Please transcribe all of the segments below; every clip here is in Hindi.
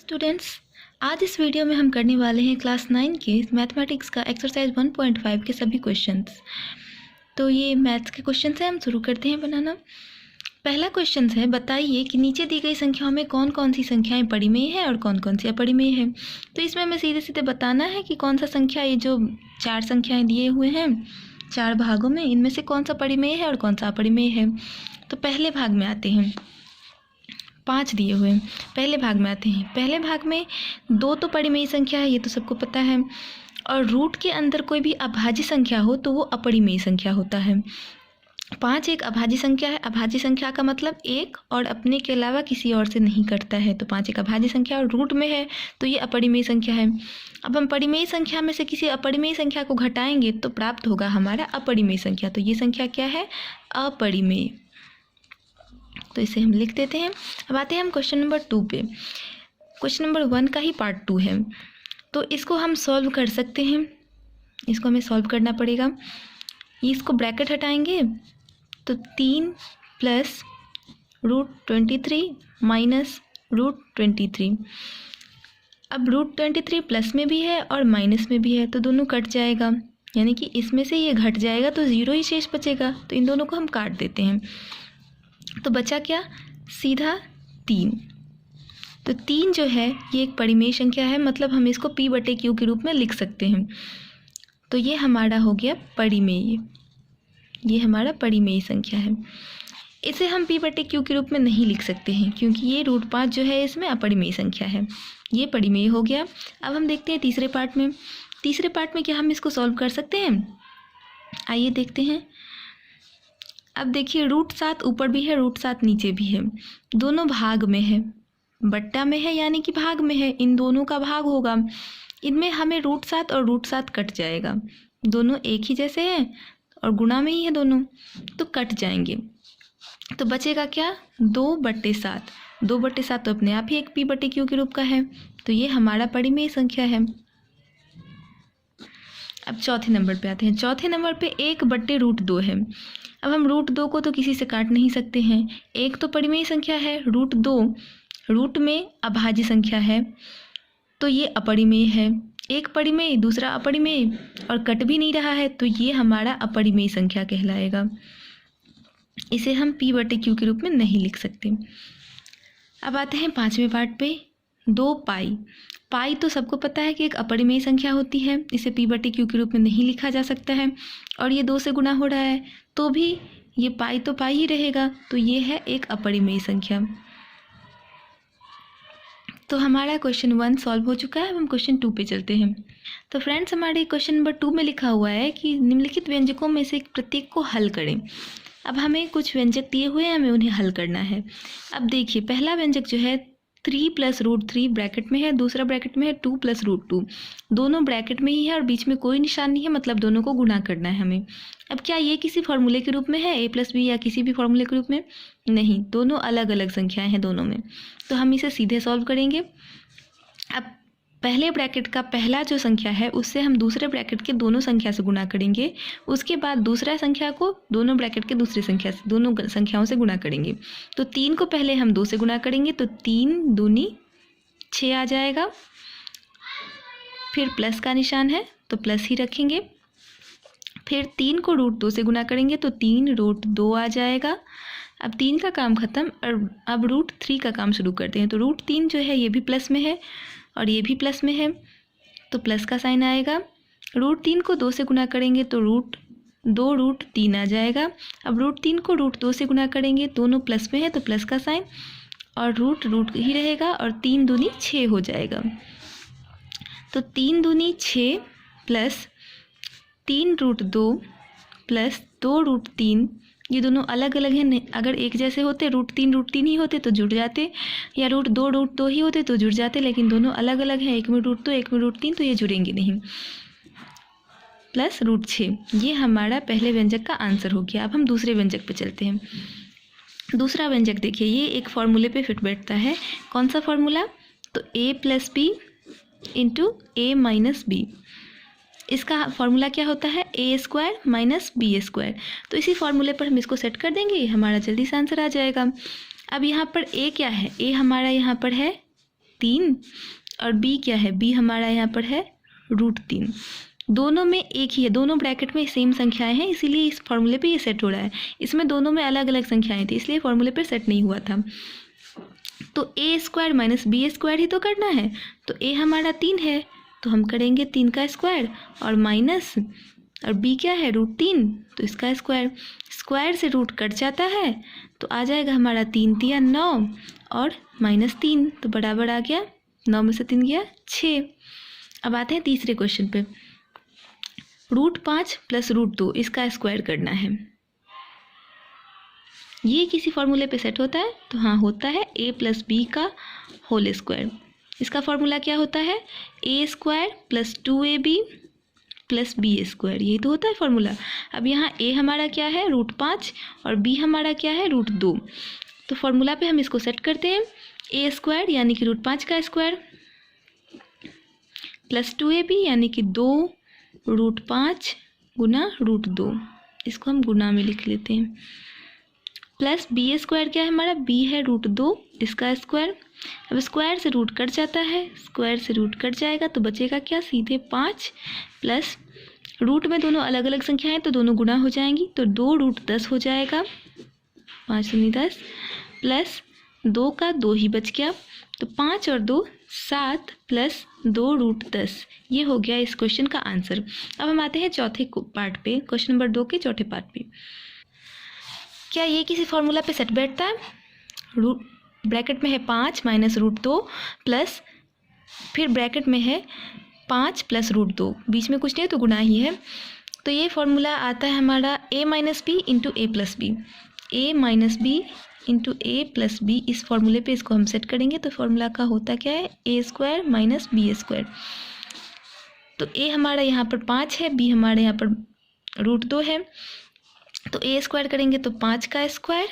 स्टूडेंट्स, आज इस वीडियो में हम करने वाले हैं क्लास 9 के मैथमेटिक्स का एक्सरसाइज 1.5 के सभी क्वेश्चंस। तो ये मैथ्स के क्वेश्चन हैं, हम शुरू करते हैं बनाना। पहला क्वेश्चन है, बताइए कि नीचे दी गई संख्याओं में कौन कौन सी संख्याएं परिमेय हैं और कौन कौन सी अपरिमेय हैं। तो इसमें हमें सीधे सीधे बताना है कि कौन सा संख्या, ये जो 4 संख्याएँ दिए हुए हैं 4 भागों में, इनमें से कौन सा परिमेय है और कौन सा अपरिमेय है। तो पहले भाग में आते हैं, 5 दिए हुए हैं। पहले भाग में आते हैं। पहले भाग में 2 तो परिमेय संख्या है, ये तो सबको पता है, और रूट के अंदर कोई भी अभाज्य संख्या हो तो वो अपरिमेय संख्या होता है। 5 एक अभाज्य संख्या है। अभाज्य संख्या का मतलब एक और अपने के अलावा किसी और से नहीं कटता है, तो 5 एक अभाज्य संख्या और रूट में है तो ये अपरिमेय संख्या है। अब हम परिमेय संख्या में से किसी अपरिमेय संख्या को घटाएंगे तो प्राप्त होगा हमारा अपरिमेय संख्या। तो ये संख्या क्या है? अपरिमेय। तो इसे हम लिख देते हैं। अब आते हैं हम क्वेश्चन नंबर 2 पे। क्वेश्चन नंबर 1 का ही पार्ट 2 है, तो इसको हम सॉल्व कर सकते हैं। इसको हमें सॉल्व करना पड़ेगा। इसको ब्रैकेट हटाएंगे तो 3 प्लस √23 माइनस √23। अब √23 प्लस में भी है और माइनस में भी है, तो दोनों कट जाएगा, यानी कि इसमें से ये घट जाएगा तो 0 ही शेष बचेगा। तो इन दोनों को हम काट देते हैं, तो बचा क्या? सीधा 3। तो 3 जो है ये एक परिमेय संख्या है, मतलब हम इसको P/Q के रूप में लिख सकते हैं। तो ये हमारा हो गया परिमेय, ये हमारा परिमेय संख्या है। इसे हम P/Q के रूप में नहीं लिख सकते हैं क्योंकि ये √5 जो है इसमें अपरिमेय संख्या है, ये परिमेय हो गया। अब हम देखते हैं तीसरे पार्ट में। तीसरे पार्ट में क्या हम इसको सॉल्व कर सकते हैं? आइए देखते हैं। अब देखिए, √7 ऊपर भी है, √7 नीचे भी है, दोनों भाग में है, बट्टा में है यानी कि भाग में है, इन दोनों का भाग होगा। इनमें हमें √7 और √7 कट जाएगा, दोनों एक ही जैसे हैं और गुणा में ही है दोनों, तो कट जाएंगे। तो बचेगा क्या? 2/7। 2/7 तो अपने आप ही एक P/Q के रूप का है, तो ये हमारा परिमेय संख्या है। अब चौथे नंबर पे आते हैं। चौथे नंबर पे 1/√2 है। अब हम √2 को तो किसी से काट नहीं सकते हैं, एक तो परिमेय संख्या है, √2 रूट में अभाज्य संख्या है, तो ये अपरिमेय है। एक परिमेय दूसरा अपरिमेय और कट भी नहीं रहा है, तो ये हमारा अपरिमेय संख्या कहलाएगा। इसे हम P/Q के रूप में नहीं लिख सकते। अब आते हैं 5वें पार्ट पे। 2 पाई। पाई तो सबको पता है कि एक अपरिमेय संख्या होती है, इसे P/Q के रूप में नहीं लिखा जा सकता है, और ये 2 से गुणा हो रहा है तो भी ये पाई तो पाई ही रहेगा, तो ये है एक अपरिमेय संख्या। तो हमारा क्वेश्चन 1 सॉल्व हो चुका है। अब हम क्वेश्चन 2 पे चलते हैं। तो फ्रेंड्स, हमारे क्वेश्चन नंबर 2 में लिखा हुआ है कि निम्नलिखित व्यंजकों में से प्रत्येक को हल करें। अब हमें कुछ व्यंजक दिए हुए हैं, हमें उन्हें हल करना है। अब देखिए, पहला व्यंजक जो है 3 + √3 ब्रैकेट में है, दूसरा ब्रैकेट में है 2 + √2, दोनों ब्रैकेट में ही है और बीच में कोई निशान नहीं है, मतलब दोनों को गुणा करना है हमें। अब क्या ये किसी फॉर्मूले के रूप में है, a + b, या किसी भी फॉर्मूले के रूप में? नहीं, दोनों अलग अलग संख्याएं हैं दोनों में, तो हम इसे सीधे सॉल्व करेंगे। अब पहले ब्रैकेट का पहला जो संख्या है उससे हम दूसरे ब्रैकेट के दोनों संख्या से गुणा करेंगे, उसके बाद दूसरा संख्या को दोनों ब्रैकेट के दूसरी संख्या से, दोनों संख्याओं से गुणा करेंगे। तो 3 को पहले हम 2 से गुणा करेंगे, तो 3 दूनी 6 आ जाएगा। फिर प्लस का निशान है तो प्लस ही रखेंगे। फिर 3 को √2 से गुणा करेंगे तो 3 √2 आ जाएगा। अब 3 का काम खत्म, और अब √3 का काम शुरू करते हैं। तो √3 जो है ये भी प्लस में है और ये भी प्लस में है, तो प्लस का साइन आएगा। √3 को 2 से गुणा करेंगे तो √2 आ जाएगा। अब √3 को √2 से गुणा करेंगे, दोनों प्लस में है तो प्लस का साइन, और रूट ही रहेगा, और 3 दूनी 6 हो जाएगा। तो 3 दूनी 6 प्लस 3 √2 प्लस 2 √3, ये दोनों अलग अलग हैं। अगर एक जैसे होते, √3 ही होते तो जुड़ जाते, या √2 ही होते तो जुड़ जाते, लेकिन दोनों अलग अलग हैं, एक में √2 एक में √3, तो ये जुड़ेंगे नहीं। प्लस √6, ये हमारा पहले व्यंजक का आंसर हो गया। अब हम दूसरे व्यंजक पे चलते हैं। दूसरा व्यंजक देखिए, ये एक फॉर्मूले पे फिट बैठता है। कौन सा फॉर्मूला? तो a + b × a - b। इसका फार्मूला क्या होता है? a² - b²। तो इसी फार्मूले पर हम इसको सेट कर देंगे, हमारा जल्दी से आंसर आ जाएगा। अब यहाँ पर a क्या है? a हमारा यहाँ पर है 3 और b क्या है, b हमारा यहाँ पर है √3। दोनों में एक ही है, दोनों ब्रैकेट में सेम संख्याएं हैं, इसीलिए इस फॉर्मूले पे ये सेट हो रहा है। इसमें दोनों में अलग अलग संख्याएं थी, इसलिए फॉर्मूले पे सेट नहीं हुआ था। तो a² माइनस b² ही तो करना है। तो a हमारा 3 है तो हम करेंगे 3 का स्क्वायर और माइनस, और b क्या है √3, तो इसका स्क्वायर। स्क्वायर से रूट कट जाता है तो आ जाएगा हमारा 3 तिया 9 और -3, तो बराबर आ गया 9 में से 3 गया 6। अब आते हैं तीसरे क्वेश्चन पे। √5 प्लस √2 इसका स्क्वायर करना है। ये किसी फॉर्मूले पे सेट होता है? तो हाँ होता है, a प्लस बी का होल स्क्वायर। इसका फॉर्मूला क्या होता है, a² plus 2ab plus b², यही तो होता है फॉर्मूला। अब यहाँ a हमारा क्या है √5 और b हमारा क्या है √2। तो फॉर्मूला पे हम इसको सेट करते हैं, a² यानी कि √5 का स्क्वायर प्लस 2ab यानी कि 2√5 गुना √2, इसको हम गुना में लिख लेते हैं, प्लस b² क्या है हमारा, b है √2 इसका स्क्वायर। अब स्क्वायर से रूट कट जाता है, स्क्वायर से रूट कट जाएगा तो बचेगा क्या, सीधे 5 प्लस रूट में दोनों अलग अलग संख्या हैं तो दोनों गुना हो जाएंगी, तो 2√10 हो जाएगा, 5 दूनी 10 प्लस 2 का 2 ही बच गया, तो 5 और 2 7 प्लस 2√10, ये हो गया इस क्वेश्चन का आंसर। अब हम आते हैं चौथे पार्ट पे, क्वेश्चन नंबर 2 के चौथे पार्ट पे। क्या ये किसी फॉर्मूला पे सेट बैठता है? ब्रैकेट में है 5 माइनस √2 प्लस, फिर ब्रैकेट में है 5 प्लस √2, बीच में कुछ नहीं है तो गुना ही है। तो ये फॉर्मूला आता है हमारा a minus B into A plus B, a minus B into A plus B, इस फॉर्मूले पे इसको हम सेट करेंगे तो फॉर्मूला का होता क्या है, a² माइनस b²। तो a हमारा यहाँ पर 5 है, b हमारे यहाँ पर √2 है, तो a² करेंगे तो 5 का स्क्वायर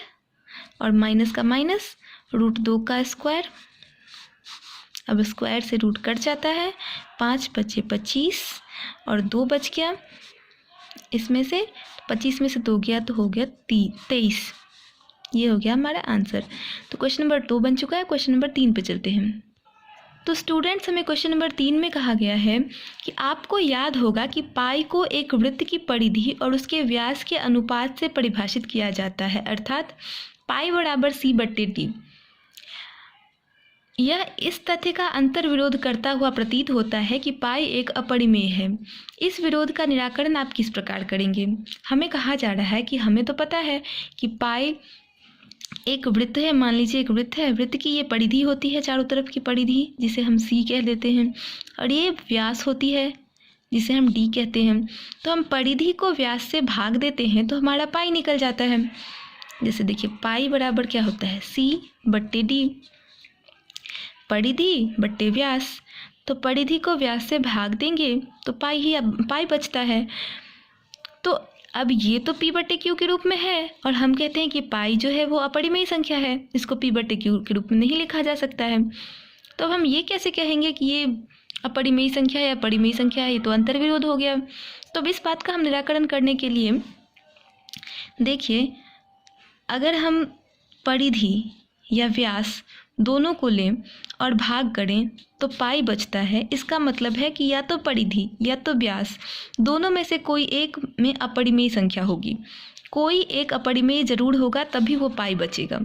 और माइनस का माइनस √2 का स्क्वायर। अब स्क्वायर से रूट कट जाता है, 5 बचे 25 और 2 बच गया, इसमें से 25 में से 2 गया तो हो गया 23, ये हो गया हमारा आंसर। तो क्वेश्चन नंबर 2 बन चुका है। क्वेश्चन नंबर 3 पे चलते हैं। तो स्टूडेंट्स, हमें क्वेश्चन नंबर 3 में कहा गया है कि आपको याद होगा कि पाई को एक वृत्त की परिधि और उसके व्यास के अनुपात से परिभाषित किया जाता है, अर्थात पाई बराबर c/d। यह इस तथ्य का अंतर विरोध करता हुआ प्रतीत होता है कि पाई एक अपरिमेय है। इस विरोध का निराकरण आप किस प्रकार करेंगे? हमें कहा जा रहा है कि हमें तो पता है कि पाई एक वृत्त है, मान लीजिए एक वृत्त है, वृत्त की ये परिधि होती है, चारों तरफ की परिधि जिसे हम c कह देते हैं, और ये व्यास होती है जिसे हम d कहते हैं। तो हम परिधि को व्यास से भाग देते हैं तो हमारा पाई निकल जाता है। जैसे देखिए पाई बराबर क्या होता है, c/d, परिधि बट्टे व्यास। तो परिधि को व्यास से भाग देंगे तो पाई बचता है। तो अब ये तो p/q के रूप में है और हम कहते हैं कि पाई जो है वो अपरिमेय संख्या है, इसको p/q के रूप में नहीं लिखा जा सकता है। तो अब हम ये कैसे कहेंगे कि ये अपरिमेय संख्या है या परिमेय संख्या है, ये तो अंतर विरोध हो गया। तो अब इस बात का हम निराकरण करने के लिए देखिए, अगर हम परिधि या व्यास दोनों को लें और भाग करें तो पाई बचता है। इसका मतलब है कि या तो परिधि या तो व्यास दोनों में से कोई एक में अपरिमेय संख्या होगी, कोई एक अपरिमेय जरूर होगा, तभी वो पाई बचेगा।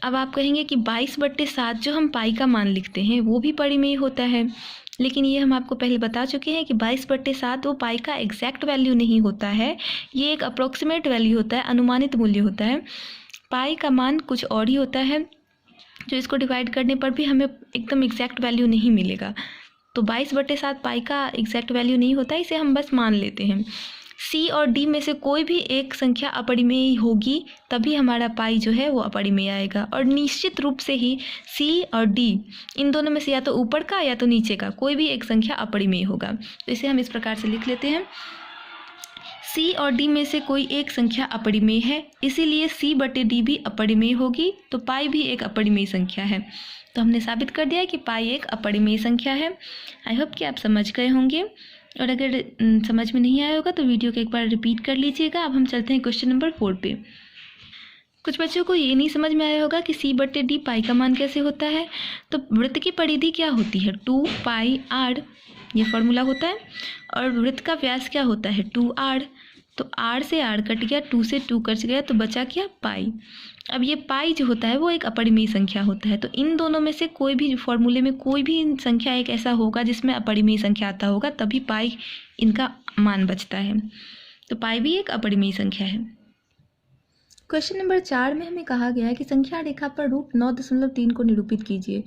अब आप कहेंगे कि 22/7 जो हम पाई का मान लिखते हैं वो भी परिमेय होता है, लेकिन ये हम आपको पहले बता चुके हैं कि 22/7 वो पाई का एग्जैक्ट वैल्यू नहीं होता है, ये एक अप्रोक्सीमेट वैल्यू होता है, अनुमानित मूल्य होता है। पाई का मान कुछ और ही होता है, जो इसको डिवाइड करने पर भी हमें एकदम एग्जैक्ट वैल्यू नहीं मिलेगा। तो 22/7 पाई का एग्जैक्ट वैल्यू नहीं होता, इसे हम बस मान लेते हैं। c और d में से कोई भी एक संख्या अपरिमेय होगी, तभी हमारा पाई जो है वो अपरिमेय आएगा। और निश्चित रूप से ही c और d इन दोनों में से या तो ऊपर का या तो नीचे का कोई भी एक संख्या अपरिमेय होगा। तो इसे हम इस प्रकार से लिख लेते हैं, c और d में से कोई एक संख्या अपरिमेय है, इसीलिए c/d भी अपरिमेय होगी, तो पाई भी एक अपरिमेय संख्या है। तो हमने साबित कर दिया है कि पाई एक अपरिमेय संख्या है। आई होप कि आप समझ गए होंगे, और अगर समझ में नहीं आया होगा तो वीडियो को एक बार रिपीट कर लीजिएगा। अब हम चलते हैं क्वेश्चन नंबर 4 पे। कुछ बच्चों को ये नहीं समझ में आया होगा कि C/D पाई का मान कैसे होता है। तो वृत्त की परिधि क्या होती है, 2πr, ये फॉर्मूला होता है। और वृत्त का व्यास क्या होता है, 2r। तो r से r कट गया, 2 से 2 कट गया, तो बचा क्या, पाई। अब ये पाई जो होता है वो एक अपरिमेय संख्या होता है। तो इन दोनों में से कोई भी फॉर्मूले में कोई भी संख्या एक ऐसा होगा जिसमें अपरिमेय संख्या आता होगा, तभी पाई इनका मान बचता है। तो पाई भी एक अपरिमेय संख्या है। क्वेश्चन नंबर 4 में हमें कहा गया है कि संख्या रेखा पर रूट 9.3 को निरूपित कीजिए।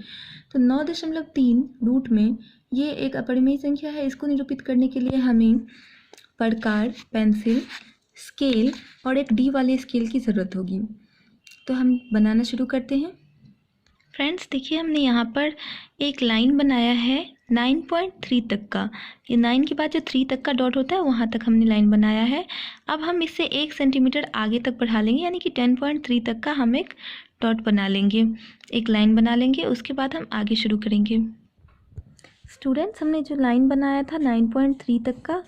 तो 9.3 रूट में ये एक अपरिमेय संख्या है। इसको निरूपित करने के लिए हमें प्रकार, पेंसिल, स्केल और एक डी वाले स्केल की ज़रूरत होगी। तो हम बनाना शुरू करते हैं। फ्रेंड्स देखिए, हमने यहाँ पर एक लाइन बनाया है 9.3 तक का। ये 9 के बाद जो 3 तक का डॉट होता है वहाँ तक हमने लाइन बनाया है। अब हम इससे 1 सेंटीमीटर आगे तक बढ़ा लेंगे, यानी कि 10.3 तक का हम एक डॉट बना लेंगे, एक लाइन बना लेंगे। उसके बाद हम आगे शुरू करेंगे। स्टूडेंट्स, हमने जो लाइन बनाया था 9.3 तक का,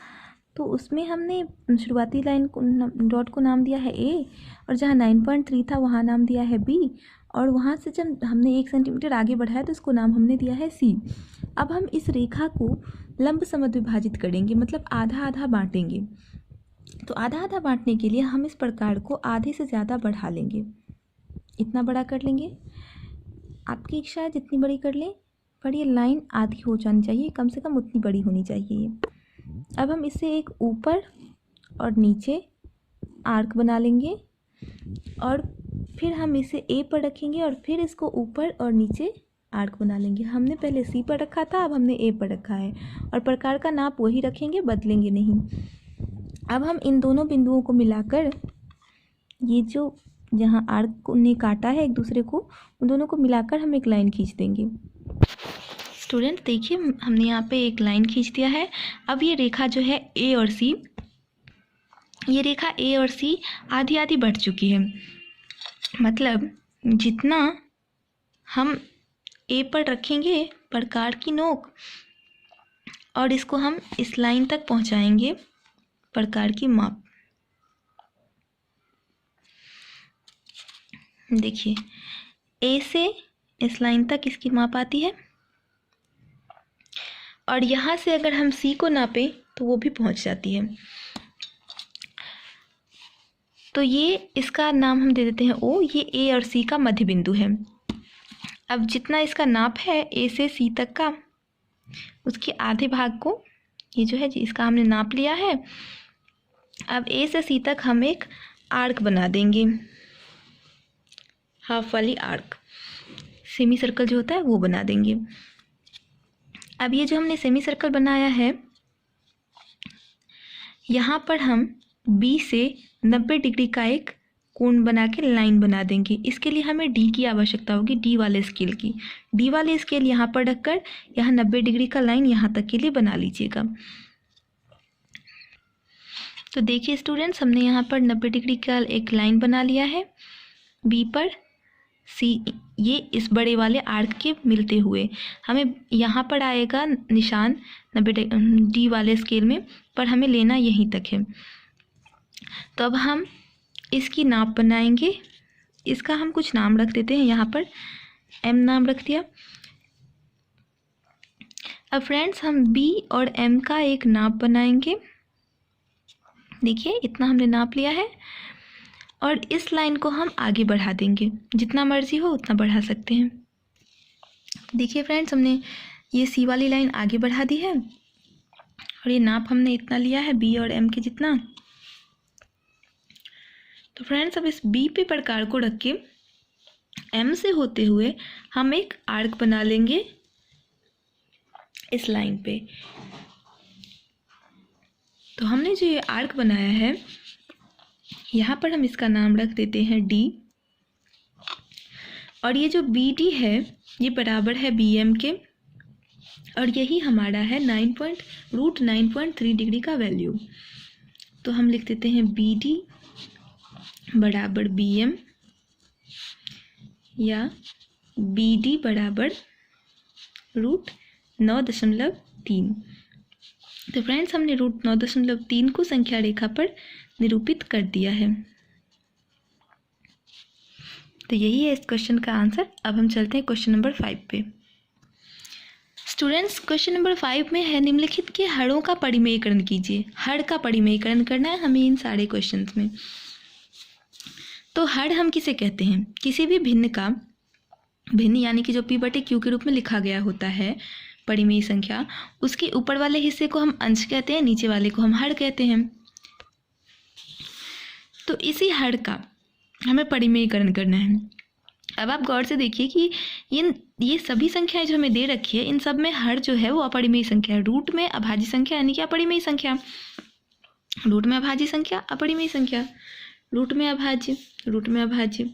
तो उसमें हमने शुरुआती लाइन को डॉट को नाम दिया है ए, और जहाँ 9.3 था वहाँ नाम दिया है बी, और वहाँ से जब हमने 1 सेंटीमीटर आगे बढ़ाया तो इसको नाम हमने दिया है सी। अब हम इस रेखा को लंब समद्विभाजित करेंगे, मतलब आधा आधा बांटेंगे। तो आधा आधा बांटने के लिए हम इस प्रकार को आधे से ज़्यादा बढ़ा लेंगे, इतना बड़ा कर लेंगे। आपकी इच्छा है जितनी बड़ी कर लें, पर ये लाइन आधी हो जानी चाहिए, कम से कम उतनी बड़ी होनी चाहिए ये। अब हम इसे एक ऊपर और नीचे आर्क बना लेंगे, और फिर हम इसे ए पर रखेंगे और फिर इसको ऊपर और नीचे आर्क बना लेंगे। हमने पहले सी पर रखा था, अब हमने ए पर रखा है, और प्रकार का नाप वही रखेंगे, बदलेंगे नहीं। अब हम इन दोनों बिंदुओं को मिलाकर, ये जो जहाँ आर्क ने काटा है एक दूसरे को, उन दोनों को मिलाकर हम एक लाइन खींच देंगे। स्टूडेंट देखिए, हमने यहाँ पे एक लाइन खींच दिया है। अब ये रेखा जो है ए और सी, ये रेखा ए और सी आधी आधी बढ़ चुकी है। मतलब जितना हम ए पर रखेंगे प्रकार की नोक, और इसको हम इस लाइन तक पहुँचाएंगे प्रकार की माप। देखिए, ए से इस लाइन तक इसकी माप आती है, और यहाँ से अगर हम सी को नापें तो वो भी पहुँच जाती है। तो ये इसका नाम हम दे देते हैं ओ। ये ए और सी का मध्य बिंदु है। अब जितना इसका नाप है ए से सी तक का, उसके आधे भाग को, ये जो है इसका हमने नाप लिया है। अब ए से सी तक हम एक आर्क बना देंगे, हाफ वाली आर्क, सेमी सर्कल जो होता है वो बना देंगे। अब ये जो हमने सेमी सर्कल बनाया है, यहाँ पर हम बी से 90 डिग्री का एक कोण बना के लाइन बना देंगे। इसके लिए हमें डी की आवश्यकता होगी, डी वाले स्केल की। डी वाले स्केल यहाँ पर रखकर यहाँ 90 डिग्री का लाइन यहाँ तक के लिए बना लीजिएगा। तो देखिए स्टूडेंट्स, हमने यहाँ पर 90 डिग्री का एक लाइन बना लिया है बी पर सी, ये इस बड़े वाले आर्क के मिलते हुए। हमें यहाँ पर आएगा निशान 90 डी वाले स्केल में, पर हमें लेना यहीं तक है। तो अब हम इसकी नाप बनाएंगे। इसका हम कुछ नाम रख देते हैं, यहाँ पर एम नाम रख दिया। अब फ्रेंड्स, हम बी और एम का एक नाप बनाएंगे। देखिए, इतना हमने नाप लिया है, और इस लाइन को हम आगे बढ़ा देंगे, जितना मर्जी हो उतना बढ़ा सकते हैं। देखिए फ्रेंड्स, हमने ये सी वाली लाइन आगे बढ़ा दी है, और ये नाप हमने इतना लिया है बी और एम के जितना। तो फ्रेंड्स, अब इस बी पे प्रकार को रख के एम से होते हुए हम एक आर्क बना लेंगे इस लाइन पे। तो हमने जो ये आर्क बनाया है, यहाँ पर हम इसका नाम रख देते हैं डी, और ये जो बी डी है ये बराबर है बी एम के, और यही हमारा है √9.3 डिग्री का वैल्यू। तो हम लिख देते हैं बी डी बराबर बी एम, या बी डी बराबर √9.3। तो फ्रेंड्स, हमने √9.3 को संख्या रेखा पर निरूपित कर दिया है। तो यही है इस क्वेश्चन का आंसर। अब हम चलते हैं क्वेश्चन नंबर 5 पे। स्टूडेंट्स, क्वेश्चन नंबर 5 में है निम्नलिखित के हरों का परिमेयीकरण कीजिए। हर का परिमेयीकरण करना है हमें इन सारे क्वेश्चंस में। तो हर हम किसे कहते हैं? किसी भी भिन्न का, भिन्न यानी कि जो p/q के रूप में लिखा गया होता है परिमेय संख्या, उसके ऊपर वाले हिस्से को हम अंश कहते हैं, नीचे वाले को हम हर कहते हैं। तो इसी हर का हमें परिमेयीकरण करना है। अब आप गौर से देखिए कि ये सभी संख्याएं जो हमें दे रखी है, इन सब में हर जो है वो अपरिमेय संख्या है। रूट में अभाज्य संख्या यानी कि अपरिमेय संख्या, रूट में अभाज्य संख्या अपरिमेय संख्या, रूट में अभाज्य, रूट में अभाज्य।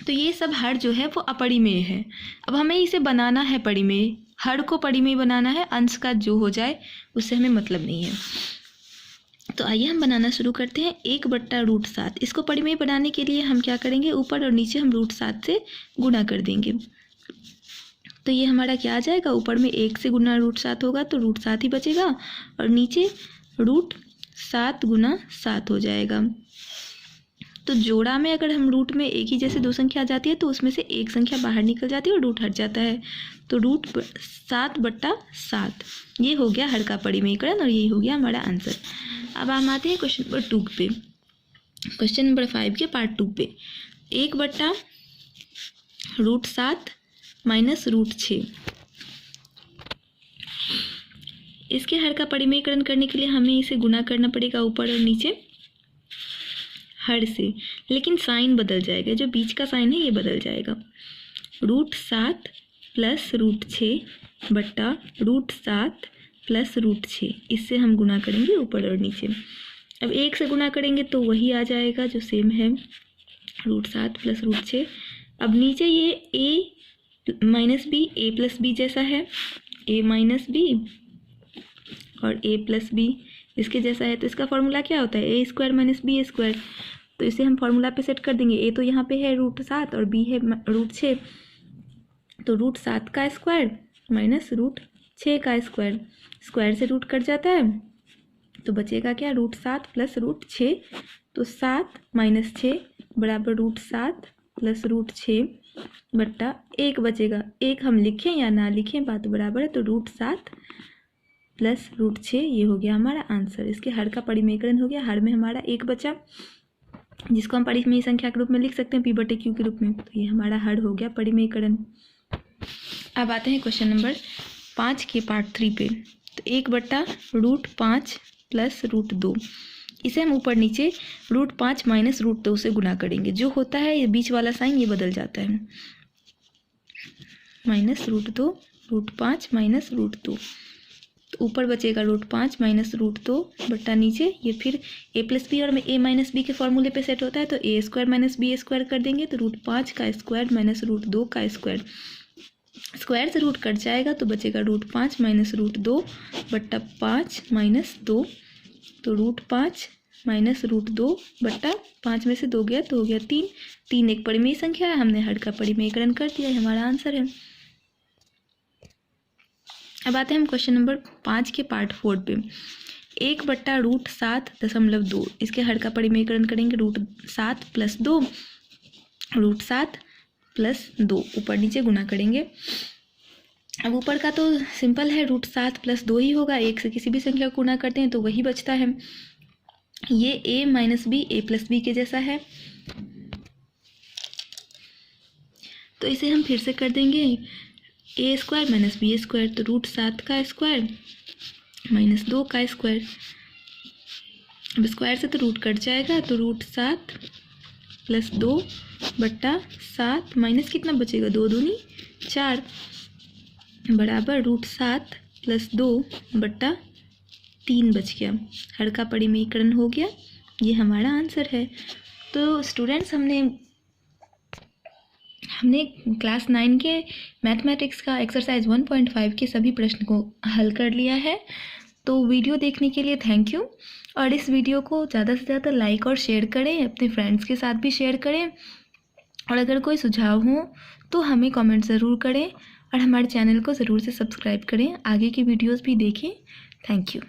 तो ये सब हर जो है वो अपरिमेय है। अब हमें इसे बनाना है परिमेय, हर को परिमेय बनाना है। अंश का जो हो जाए उससे हमें मतलब नहीं है। तो आइए हम बनाना शुरू करते हैं। 1/√7 इसको परिमेय बनाने के लिए हम क्या करेंगे, ऊपर और नीचे हम √7 से गुणा कर देंगे। तो ये हमारा क्या आ जाएगा, ऊपर में 1 से गुना √7 होगा तो √7 ही बचेगा, और नीचे √7 गुना 7 हो जाएगा। तो जोड़ा में अगर हम रूट में एक ही जैसे दो संख्या आ जाती है तो उसमें से एक संख्या बाहर निकल जाती है और रूट हट जाता है। तो √7/7 ये हो गया हर का परिमेयीकरण, और यही हो गया हमारा आंसर। अब हम आते हैं क्वेश्चन नंबर 2 पे, क्वेश्चन नंबर 5 के पार्ट 2 पे। 1/√7 माइनस √6, इसके हर का परिमेयीकरण करने के लिए हमें इसे गुना करना पड़ेगा ऊपर और नीचे हर से, लेकिन साइन बदल जाएगा, जो बीच का साइन है ये बदल जाएगा। √7 प्लस √6 बट्टा √7 प्लस √6, इससे हम गुना करेंगे ऊपर और नीचे। अब 1 से गुना करेंगे तो वही आ जाएगा जो सेम है, √7 प्लस √6। अब नीचे ये a minus B, a plus B जैसा है, a माइनस बी और a प्लस बी इसके जैसा है। तो इसका फॉर्मूला क्या होता है, a² माइनस b²। तो इसे हम फॉर्मूला पे सेट कर देंगे। a तो यहाँ पे है √7 और b है √6, तो √7 का स्क्वायर माइनस √6 का स्क्वायर, स्क्वायर से रूट कट जाता है तो बचेगा क्या, √7 प्लस √6। तो 7 माइनस 6 बराबर √7 प्लस √6 बट्टा 1 बचेगा। 1 हम लिखें या ना लिखें बात बराबर है। तो √7 प्लस √6 ये हो गया हमारा आंसर। इसके हर का परिमेयीकरण हो गया। हर में हमारा 1 बचा, जिसको हम परिमेय संख्या के रूप में लिख सकते हैं p/q के रूप में। तो ये हमारा हर हो गया परिमेयीकरण। अब आते हैं क्वेश्चन नंबर 5 के पार्ट 3 पे। तो 1/√5 प्लस √2, इसे हम ऊपर नीचे √5 माइनस √2 से गुना करेंगे। जो होता है ये बीच वाला साइन ये बदल जाता है, माइनस √2, √5 माइनस √2। तो ऊपर बचेगा √5 माइनस √2 बट्टा नीचे ये फिर a प्लस बी और में a माइनस बी के फॉर्मूले पे सेट होता है। तो a² माइनस b² कर देंगे तो √5 का स्क्वायर माइनस √2 का स्क्वायर, स्क्वायर से रूट कट जाएगा तो बचेगा √5 माइनस √2 बट्टा 5 माइनस 2। तो √5 माइनस √2 बट्टा 5 में से 2 गया तो हो गया 3। 3 एक परिमेय संख्या है, हमने हर का परिमेयीकरण कर दिया, हमारा आंसर है। अब आते हैं हम क्वेश्चन नंबर 5 के पार्ट 4 पे। 1/√7.2, इसके हर का परिमेयीकरण करेंगे। √7 प्लस 2, √7 प्लस 2 ऊपर नीचे गुना करेंगे। अब ऊपर का तो सिंपल है, √7 प्लस 2 ही होगा। 1 से किसी भी संख्या को गुना करते हैं तो वही बचता है। ये a minus B a plus B के जैसा है, तो इसे हम फिर से कर देंगे a² माइनस b²। तो √7 का स्क्वायर माइनस 2 का स्क्वायर, अब स्क्वायर से तो रूट कट जाएगा तो √7 प्लस 2 बट्टा 7 माइनस कितना बचेगा, 2 दूनी 4 बराबर √7 प्लस 2 बट्टा 3 बच गया। हर का परिमेयीकरण हो गया, ये हमारा आंसर है। तो स्टूडेंट्स हमने क्लास 9 के मैथमेटिक्स का एक्सरसाइज 1.5 के सभी प्रश्न को हल कर लिया है। तो वीडियो देखने के लिए थैंक यू, और इस वीडियो को ज़्यादा से ज़्यादा लाइक और शेयर करें, अपने फ्रेंड्स के साथ भी शेयर करें, और अगर कोई सुझाव हो तो हमें कमेंट ज़रूर करें, और हमारे चैनल को ज़रूर से सब्सक्राइब करें। आगे की वीडियोस भी देखें। Thank you.